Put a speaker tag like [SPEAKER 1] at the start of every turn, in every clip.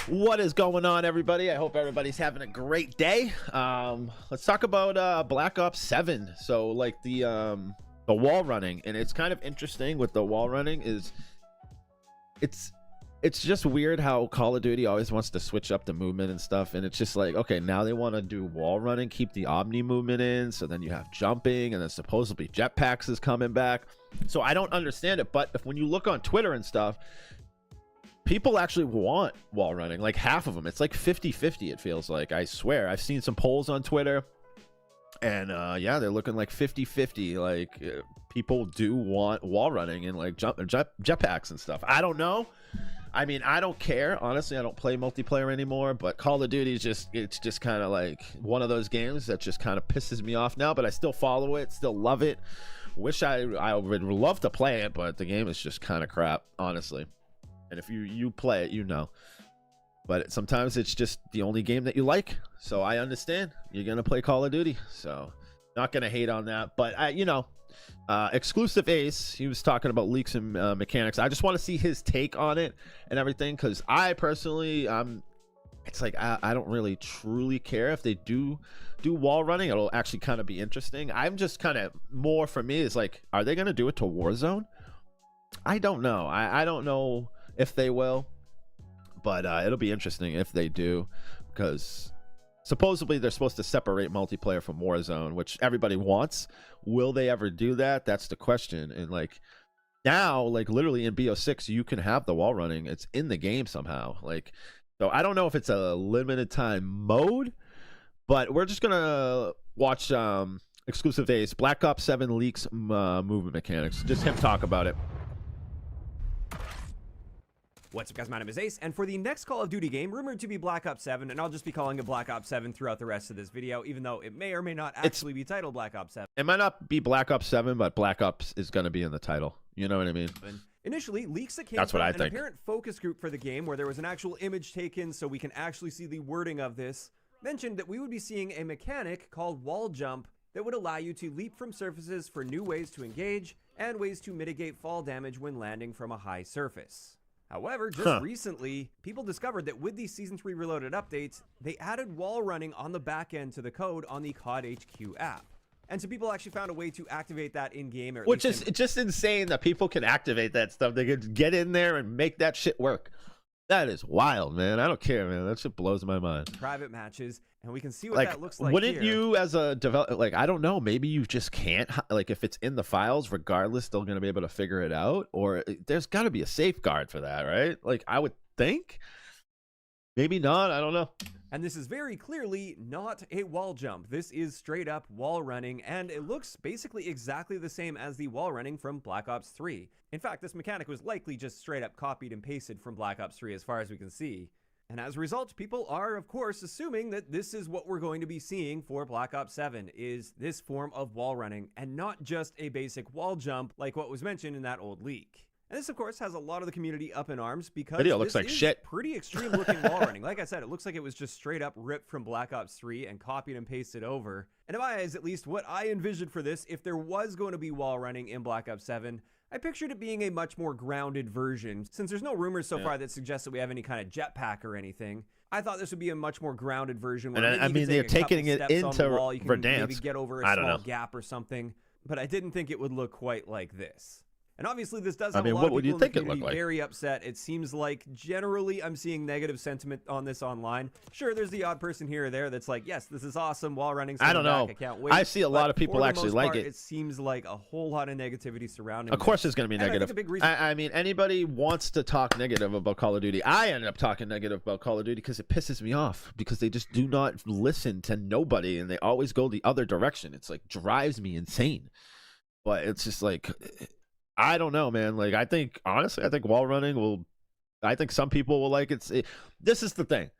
[SPEAKER 1] What is going on, everybody? I hope everybody's having a great day. Let's talk about Black Ops 7. So like the wall running, and it's kind of interesting with the wall running is it's just weird how Call of Duty always wants to switch up the movement and stuff, and it's just like, okay, now they want to do wall running, keep the Omni movement in, so then you have jumping, and then supposedly jetpacks is coming back. So I don't understand it, but when you look on Twitter and stuff, people actually want wall running, like half of them. It's like 50-50, it feels like. I swear, I've seen some polls on Twitter, and yeah, they're looking like 50-50. Like people do want wall running and like jetpacks and stuff. I don't know. I mean, I don't care, honestly. I don't play multiplayer anymore, but Call of Duty is it's just kind of like one of those games that just kind of pisses me off now, but I still follow it, still love it. Wish I would love to play it, but the game is just kind of crap, honestly. And if you play it, you know. But sometimes it's just the only game that you like. So I understand. You're going to play Call of Duty. So not going to hate on that. But, you know, Exclusive Ace, he was talking about leaks and mechanics. I just want to see his take on it and everything. Because I personally, it's like I don't really truly care if they do wall running. It'll actually kind of be interesting. I'm just kind of more, for me, is like, are they going to do it to Warzone? I don't know. I don't know if they will, but it'll be interesting if they do, because supposedly they're supposed to separate multiplayer from Warzone, which everybody wants. Will they ever do that? That's the question. And like now, like literally in BO6 you can have the wall running. It's in the game somehow. Like, so I don't know if it's a limited time mode, but we're just gonna watch Exclusive Ace, Black Ops 7 leaks movement mechanics, just him talk about it.
[SPEAKER 2] What's up, guys? My name is Ace, and for the next Call of Duty game, rumored to be Black Ops 7, and I'll just be calling it Black Ops 7 throughout the rest of this video, even though it may or may not actually be titled Black Ops 7.
[SPEAKER 1] It might not be Black Ops 7, but Black Ops is going to be in the title. You know what I mean?
[SPEAKER 2] Initially, leaks that came
[SPEAKER 1] That's
[SPEAKER 2] from
[SPEAKER 1] what I
[SPEAKER 2] an
[SPEAKER 1] think.
[SPEAKER 2] apparent focus group for the game, where there was an actual image taken so we can actually see the wording of this, mentioned that we would be seeing a mechanic called wall jump that would allow you to leap from surfaces for new ways to engage and ways to mitigate fall damage when landing from a high surface. However, just recently, people discovered that with these Season 3 Reloaded updates, they added wall running on the back end to the code on the COD HQ app. And so people actually found a way to activate that in-game.
[SPEAKER 1] Which is just insane that people can activate that stuff. They could get in there and make that shit work. That is wild, man. I don't care, man. That shit blows my mind.
[SPEAKER 2] Private matches, and we can see what that looks like.
[SPEAKER 1] Wouldn't
[SPEAKER 2] here.
[SPEAKER 1] you, as a developer, like, I don't know, maybe you just can't, like, if it's in the files, regardless, still going to be able to figure it out? Or there's got to be a safeguard for that, right? Like, I would think. Maybe not. I don't know.
[SPEAKER 2] And this is very clearly not a wall jump. This is straight up wall running, and it looks basically exactly the same as the wall running from Black Ops 3. In fact, this mechanic was likely just straight up copied and pasted from Black Ops 3 as far as we can see. And as a result, people are, of course, assuming that this is what we're going to be seeing for Black Ops 7, is this form of wall running, and not just a basic wall jump like what was mentioned in that old leak. And this, of course, has a lot of the community up in arms because
[SPEAKER 1] video looks like shit.
[SPEAKER 2] Pretty extreme looking wall running. Like I said, it looks like it was just straight up ripped from Black Ops 3 and copied and pasted over. And in my eyes, at least, what I envisioned for this, if there was going to be wall running in Black Ops 7, I pictured it being a much more grounded version. Since there's no rumors so far that suggest that we have any kind of jetpack or anything, I thought this would be a much more grounded version. Where
[SPEAKER 1] And I mean, they're taking it into Verdansk.
[SPEAKER 2] Maybe get over a small gap or something. But I didn't think it would look quite like this. And obviously, this does have a lot of people in the community very upset. It seems like generally I'm seeing negative sentiment on this online. Sure, there's the odd person here or there that's like, yes, this is awesome, wall running.
[SPEAKER 1] I don't know.
[SPEAKER 2] I can't wait.
[SPEAKER 1] I see a lot of people actually like it.
[SPEAKER 2] It seems like a whole lot of negativity surrounding it.
[SPEAKER 1] Of course there's going to be negative. I mean, anybody wants to talk negative about Call of Duty. I ended up talking negative about Call of Duty because it pisses me off, because they just do not listen to nobody, and they always go the other direction. It's like drives me insane. But it's just like, I don't know, man. Like, I think, honestly, I think wall running will, I think some people will like it. This is the thing.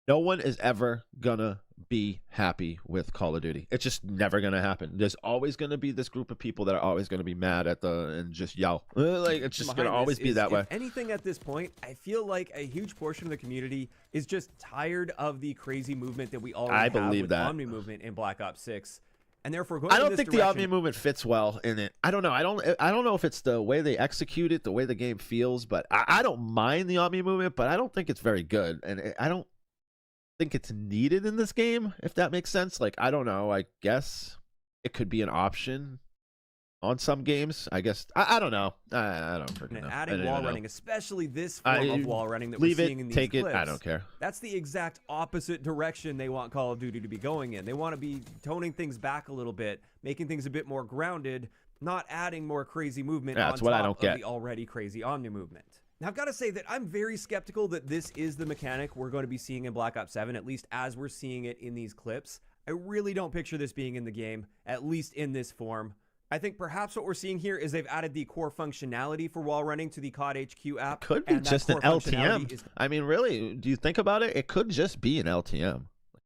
[SPEAKER 1] No one is ever gonna be happy with Call of Duty. It's just never gonna happen. There's always gonna be this group of people that are always gonna be mad at and just yell. Like, it's just gonna always be that way.
[SPEAKER 2] If anything, at this point, I feel like a huge portion of the community is just tired of the crazy movement that we already have with Omni movement in Black Ops 6. And therefore, going
[SPEAKER 1] I
[SPEAKER 2] in
[SPEAKER 1] don't
[SPEAKER 2] this
[SPEAKER 1] think the
[SPEAKER 2] direction,
[SPEAKER 1] Omni movement fits well in it. I don't know. I don't know if it's the way they execute it, the way the game feels, but I don't mind the Omni movement, but I don't think it's very good, and I don't think it's needed in this game, if that makes sense. Like, I don't know. I guess it could be an option on some games. I guess I don't know. I don't freaking
[SPEAKER 2] and
[SPEAKER 1] know.
[SPEAKER 2] adding wall running, especially this form of wall running that we're
[SPEAKER 1] Leave
[SPEAKER 2] seeing
[SPEAKER 1] it,
[SPEAKER 2] in these
[SPEAKER 1] take
[SPEAKER 2] clips,
[SPEAKER 1] it. I don't care.
[SPEAKER 2] that's the exact opposite direction they want Call of Duty to be going in. They want to be toning things back a little bit, making things a bit more grounded, not adding more crazy movement on
[SPEAKER 1] that's what I
[SPEAKER 2] top
[SPEAKER 1] don't
[SPEAKER 2] of
[SPEAKER 1] get.
[SPEAKER 2] the already crazy Omni movement. Now, I've got to say that I'm very skeptical that this is the mechanic we're going to be seeing in Black Ops 7, at least as we're seeing it in these clips. I really don't picture this being in the game, at least in this form. I think perhaps what we're seeing here is they've added the core functionality for wall running to the COD HQ app.
[SPEAKER 1] Could be
[SPEAKER 2] and that
[SPEAKER 1] just an
[SPEAKER 2] core functionality
[SPEAKER 1] LTM.
[SPEAKER 2] is
[SPEAKER 1] I mean, really, do you think about it? It could just be an LTM.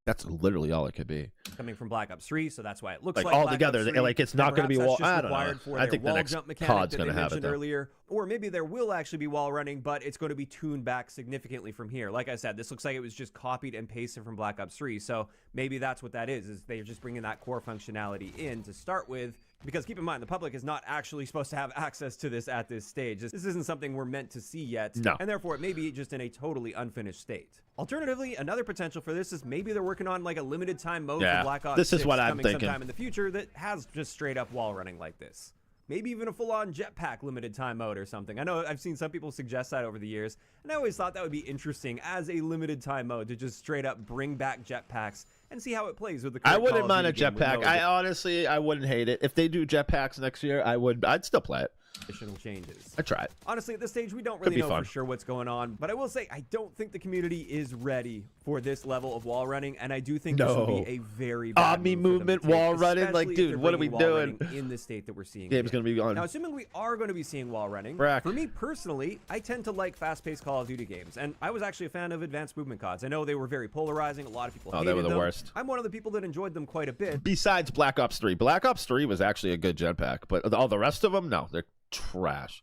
[SPEAKER 1] That's literally all it could be.
[SPEAKER 2] coming from Black Ops 3, so that's why it looks
[SPEAKER 1] Like
[SPEAKER 2] like
[SPEAKER 1] all
[SPEAKER 2] Black
[SPEAKER 1] together,
[SPEAKER 2] Ops 3.
[SPEAKER 1] like it's not going to be
[SPEAKER 2] Perhaps
[SPEAKER 1] wall.
[SPEAKER 2] that's just
[SPEAKER 1] I don't know.
[SPEAKER 2] required for
[SPEAKER 1] I
[SPEAKER 2] their
[SPEAKER 1] think the
[SPEAKER 2] wall
[SPEAKER 1] next
[SPEAKER 2] jump mechanic
[SPEAKER 1] COD's
[SPEAKER 2] that
[SPEAKER 1] going
[SPEAKER 2] they
[SPEAKER 1] to have it
[SPEAKER 2] mentioned
[SPEAKER 1] though.
[SPEAKER 2] earlier, or maybe there will actually be wall running, but it's going to be tuned back significantly from here. Like I said, this looks like it was just copied and pasted from Black Ops 3, so maybe that's what that is they're just bringing that core functionality in to start with. Because keep in mind, the public is not actually supposed to have access to this at this stage. This isn't something we're meant to see yet.
[SPEAKER 1] No.
[SPEAKER 2] And therefore, it may be just in a totally unfinished state. Alternatively, another potential for this is maybe they're working on like a limited time mode
[SPEAKER 1] Yeah,
[SPEAKER 2] for Black Ops
[SPEAKER 1] this is
[SPEAKER 2] 6
[SPEAKER 1] what I'm
[SPEAKER 2] coming
[SPEAKER 1] thinking.
[SPEAKER 2] sometime in the future that has just straight up wall running like this. Maybe even a full-on jetpack limited time mode or something. I know I've seen some people suggest that over the years, and I always thought that would be interesting as a limited time mode to just straight up bring back jetpacks and see how it plays with the current
[SPEAKER 1] I
[SPEAKER 2] Call
[SPEAKER 1] wouldn't
[SPEAKER 2] of
[SPEAKER 1] mind a
[SPEAKER 2] Duty game with
[SPEAKER 1] jetpack.
[SPEAKER 2] no
[SPEAKER 1] I honestly, I wouldn't hate it. If they do jetpacks next year, I'd still play it.
[SPEAKER 2] additional changes.
[SPEAKER 1] I tried.
[SPEAKER 2] Honestly, at this stage, we don't
[SPEAKER 1] Could
[SPEAKER 2] really
[SPEAKER 1] be
[SPEAKER 2] know
[SPEAKER 1] fun.
[SPEAKER 2] for sure what's going on, but I will say I don't think the community is ready for this level of wall running, and I do think this will
[SPEAKER 1] No.
[SPEAKER 2] be a very bad
[SPEAKER 1] Omni
[SPEAKER 2] move for them
[SPEAKER 1] movement,
[SPEAKER 2] to take,
[SPEAKER 1] wall running, like,
[SPEAKER 2] especially if
[SPEAKER 1] dude,
[SPEAKER 2] they're
[SPEAKER 1] what are we
[SPEAKER 2] bringing wall
[SPEAKER 1] doing?
[SPEAKER 2] running in the state that we're seeing?
[SPEAKER 1] Game's
[SPEAKER 2] here.
[SPEAKER 1] going to be on.
[SPEAKER 2] Now, assuming we are going to be seeing wall running,
[SPEAKER 1] Brack.
[SPEAKER 2] for me personally, I tend to like fast-paced Call of Duty games, and I was actually a fan of advanced movement CODs. I know they were very polarizing. A lot of people
[SPEAKER 1] Oh,
[SPEAKER 2] hated
[SPEAKER 1] they were the
[SPEAKER 2] them.
[SPEAKER 1] worst.
[SPEAKER 2] I'm one of the people that enjoyed them quite a bit.
[SPEAKER 1] Besides Black Ops 3. Black Ops 3 was actually a good jetpack, but all the rest of them, no, they're trash.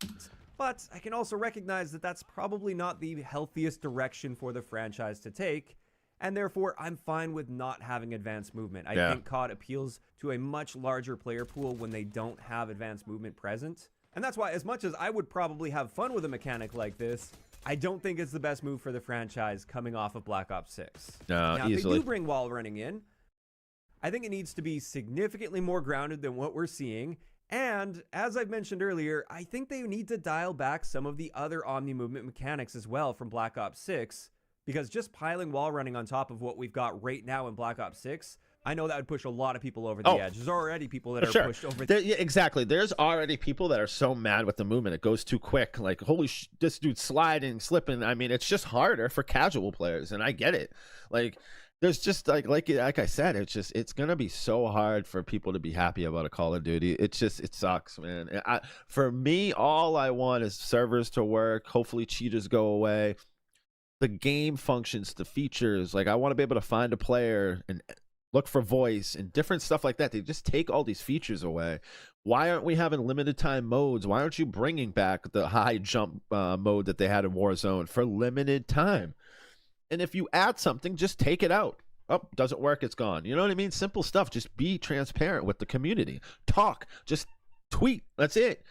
[SPEAKER 2] But I can also recognize that that's probably not the healthiest direction for the franchise to take, and therefore I'm fine with not having advanced movement. I think COD appeals to a much larger player pool when they don't have advanced movement present. And that's why, as much as I would probably have fun with a mechanic like this, I don't think it's the best move for the franchise coming off of Black Ops 6.
[SPEAKER 1] No,
[SPEAKER 2] Now, if they
[SPEAKER 1] easily.
[SPEAKER 2] do bring wall running in, I think it needs to be significantly more grounded than what we're seeing. And as I've mentioned earlier, I think they need to dial back some of the other Omni movement mechanics as well from Black Ops 6, because just piling wall running on top of what we've got right now in Black Ops 6, I know that would push a lot of people over the edge. There's already people that are pushed over
[SPEAKER 1] Yeah, exactly. There's already people that are so mad with the movement. It goes too quick. Like, holy this dude's sliding, slipping. I mean, it's just harder for casual players, and I get it. Like, there's just like I said, it's gonna be so hard for people to be happy about a Call of Duty. It sucks, man. For me, all I want is servers to work. Hopefully, cheaters go away. The game functions, the features. Like, I want to be able to find a player and look for voice and different stuff like that. They just take all these features away. Why aren't we having limited time modes? Why aren't you bringing back the high jump mode that they had in Warzone for limited time? And if you add something, just take it out. Oh, doesn't work, it's gone. You know what I mean? Simple stuff. Just be transparent with the community. Talk. Just tweet. That's it.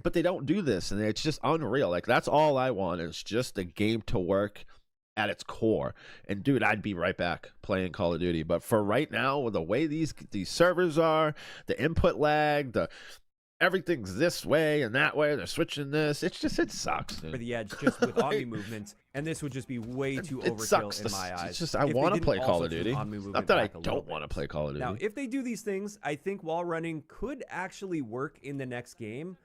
[SPEAKER 1] But they don't do this, and it's just unreal. Like, that's all I want is just a game to work at its core. And dude, I'd be right back playing Call of Duty. But for right now, with the way these servers are, the input lag, everything's this way and that way, they're switching this, it sucks, dude.
[SPEAKER 2] for the edge just with Omni movement, and this would just be way too overkill in my eyes.
[SPEAKER 1] It's just I
[SPEAKER 2] if they
[SPEAKER 1] want to
[SPEAKER 2] didn't
[SPEAKER 1] play Call
[SPEAKER 2] also
[SPEAKER 1] of
[SPEAKER 2] tune
[SPEAKER 1] Duty.
[SPEAKER 2] Omni movement
[SPEAKER 1] Not that I
[SPEAKER 2] back a little
[SPEAKER 1] don't
[SPEAKER 2] bit.
[SPEAKER 1] want to play Call of Duty.
[SPEAKER 2] Now, if they do these things, I think wall running could actually work in the next game,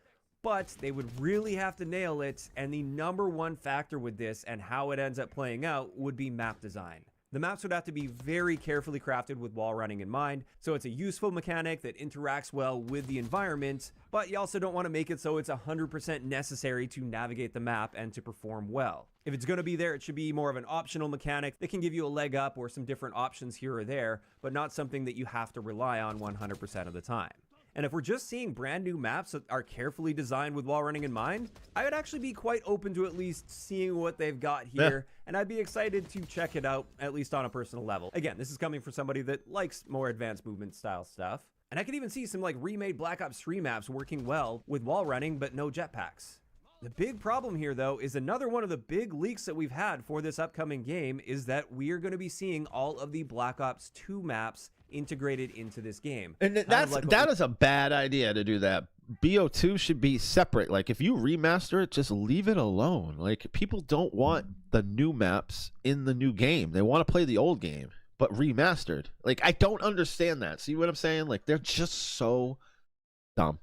[SPEAKER 2] but they would really have to nail it, and the number one factor with this and how it ends up playing out would be map design. The maps would have to be very carefully crafted with wall running in mind, so it's a useful mechanic that interacts well with the environment, but you also don't want to make it so it's 100% necessary to navigate the map and to perform well. If it's going to be there, it should be more of an optional mechanic that can give you a leg up or some different options here or there, but not something that you have to rely on 100% of the time. And if we're just seeing brand new maps that are carefully designed with wall running in mind, I would actually be quite open to at least seeing what they've got here, and I'd be excited to check it out, at least on a personal level. Again, this is coming from somebody that likes more advanced movement style stuff. And I could even see some like remade Black Ops 3 maps working well with wall running, but no jetpacks. The big problem here, though, is another one of the big leaks that we've had for this upcoming game is that we are going to be seeing all of the Black Ops 2 maps integrated into this game.
[SPEAKER 1] And that is a bad idea to do that. BO2 should be separate. Like, if you remaster it, just leave it alone. Like, people don't want the new maps in the new game. They want to play the old game, but remastered. Like, I don't understand that. See what I'm saying? Like, they're just so dumb.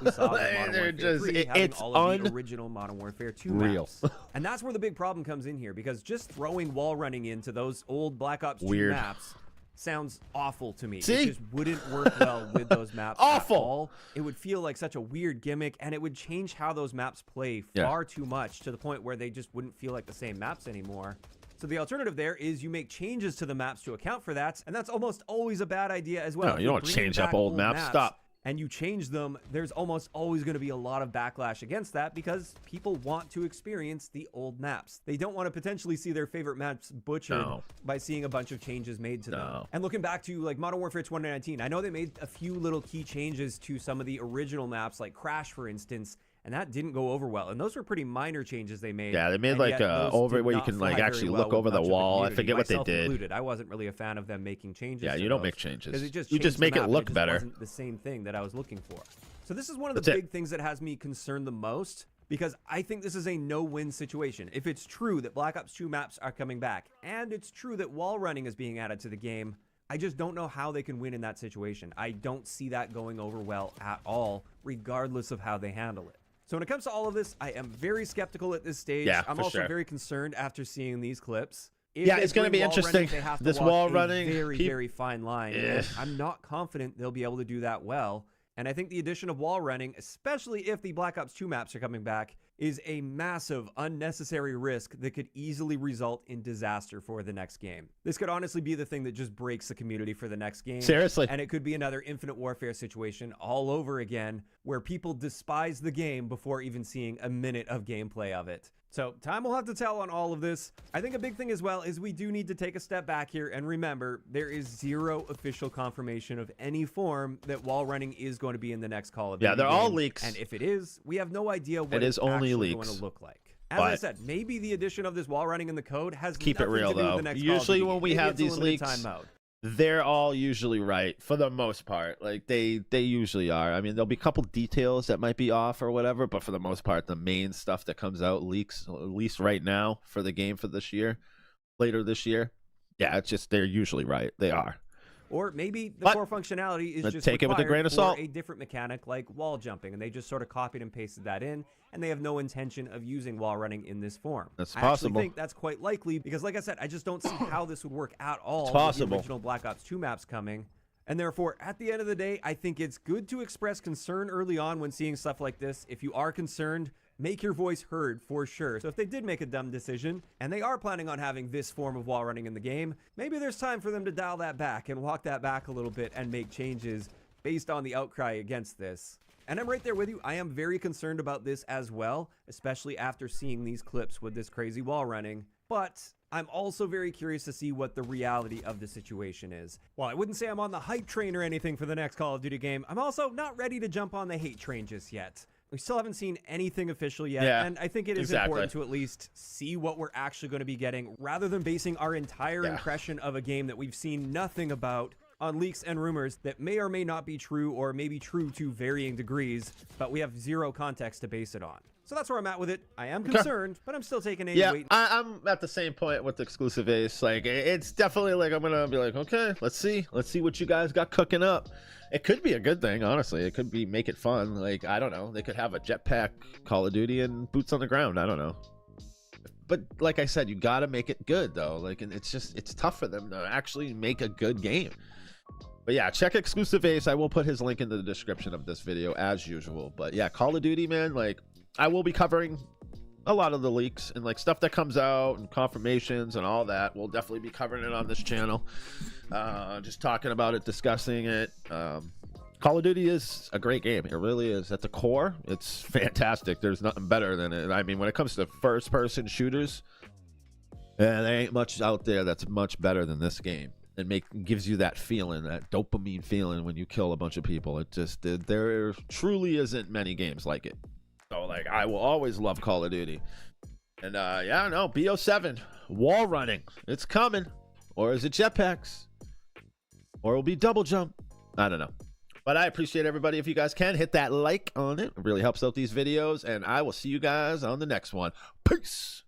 [SPEAKER 2] We saw that Modern Warfare 3 having all of the original Modern Warfare 2 maps. And that's where the big problem comes in here, because just throwing wall running into those old Black Ops 2 maps sounds awful to me.
[SPEAKER 1] See?
[SPEAKER 2] It just wouldn't work well with those maps
[SPEAKER 1] Awful.
[SPEAKER 2] at all. It would feel like such a weird gimmick, and it would change how those maps play far too much, to the point where they just wouldn't feel like the same maps anymore. So the alternative there is you make changes to the maps to account for that, and that's almost always a bad idea as well.
[SPEAKER 1] No, you don't change up old maps. Stop.
[SPEAKER 2] And you change them, there's almost always going to be a lot of backlash against that, because people want to experience the old maps. They don't want to potentially see their favorite maps butchered by seeing a bunch of changes made to them. And looking back to like Modern Warfare 2019, I know they made a few little key changes to some of the original maps, like Crash, for instance, and that didn't go over well. And those were pretty minor changes they made.
[SPEAKER 1] Yeah, they made like over where you can like actually look over the wall. I forget what they did.
[SPEAKER 2] Included. I wasn't really a fan of them making changes.
[SPEAKER 1] Yeah, you don't make changes.
[SPEAKER 2] You
[SPEAKER 1] just make it look better.
[SPEAKER 2] It wasn't the same thing that I was looking for. So this is one of the big things that has me concerned the most, because I think this is a no-win situation. If it's true that Black Ops 2 maps are coming back, and it's true that wall running is being added to the game, I just don't know how they can win in that situation. I don't see that going over well at all, regardless of how they handle it. So when it comes to all of this, I am very skeptical at this stage.
[SPEAKER 1] Yeah,
[SPEAKER 2] I'm also very concerned after seeing these clips.
[SPEAKER 1] Yeah, it's going to be interesting. This wall running,
[SPEAKER 2] very fine line. I'm not confident they'll be able to do that well. And I think the addition of wall running, especially if the Black Ops 2 maps are coming back, is a massive, unnecessary risk that could easily result in disaster for the next game. This could honestly be the thing that just breaks the community for the next game.
[SPEAKER 1] Seriously.
[SPEAKER 2] And it could be another Infinite Warfare situation all over again, where people despise the game before even seeing a minute of gameplay of it. So time will have to tell on all of this. I think a big thing as well is we do need to take a step back here and remember there is zero official confirmation of any form that wall running is going to be in the next Call of Duty.
[SPEAKER 1] Yeah, they're all leaks.
[SPEAKER 2] And if it is, we have no idea what
[SPEAKER 1] it is only
[SPEAKER 2] actually
[SPEAKER 1] leaks.
[SPEAKER 2] going to look like. As I said, maybe the addition of this wall running in the code has
[SPEAKER 1] keep it real though. Usually when we have these leaks, they're all usually right for the most part. Like they usually are. I mean, there'll be a couple details that might be off or whatever, but for the most part, the main stuff that comes out leaks, at least right now for the game for this year, later this year. Yeah, it's just they're usually right. They are.
[SPEAKER 2] Or maybe the core functionality is just
[SPEAKER 1] take it with a grain of salt.
[SPEAKER 2] A different mechanic like wall jumping, and they just sort of copied and pasted that in, and they have no intention of using wall running in this form.
[SPEAKER 1] That's
[SPEAKER 2] I
[SPEAKER 1] possible.
[SPEAKER 2] actually think that's quite likely, because like I said, I just don't see how this would work at all
[SPEAKER 1] It's possible.
[SPEAKER 2] with the original Black Ops 2 maps coming. And therefore, at the end of the day, I think it's good to express concern early on when seeing stuff like this. If you are concerned, make your voice heard for sure. So if they did make a dumb decision, and they are planning on having this form of wall running in the game, maybe there's time for them to dial that back and walk that back a little bit and make changes based on the outcry against this. And I'm right there with you. I am very concerned about this as well, especially after seeing these clips with this crazy wall running. But I'm also very curious to see what the reality of the situation is. While I wouldn't say I'm on the hype train or anything for the next Call of Duty game, I'm also not ready to jump on the hate train just yet. We still haven't seen anything official yet, and I think it is important to at least see what we're actually going to be getting, rather than basing our entire impression of a game that we've seen nothing about on leaks and rumors that may or may not be true, or may be true to varying degrees, but we have zero context to base it on. So that's where I'm at with it. I am concerned, but I'm still taking a wait.
[SPEAKER 1] I'm at the same point with Exclusive Ace. Like, it's definitely like I'm gonna be like, okay, let's see what you guys got cooking up. It could be a good thing, honestly. It could be make it fun. Like, I don't know. They could have a jetpack Call of Duty and boots on the ground. I don't know. But like I said, you got to make it good though. Like, and it's tough for them to actually make a good game. But yeah, check Exclusive Ace. I will put his link in the description of this video as usual. But yeah, Call of Duty, man, like I will be covering a lot of the leaks and like stuff that comes out and confirmations and all that. We'll definitely be covering it on this channel. Just talking about it, discussing it. Call of Duty is a great game. It really is. At the core, it's fantastic. There's nothing better than it. I mean, when it comes to first-person shooters, there ain't much out there that's much better than this game. and gives you that feeling, that dopamine feeling when you kill a bunch of people. It just, there truly isn't many games like it. So like, I will always love Call of Duty. And yeah, no, BO7 wall running, it's coming. Or is it jetpacks? Or it'll be double jump. I don't know. But I appreciate everybody. If you guys can, hit that like on it. It really helps out these videos. And I will see you guys on the next one. Peace.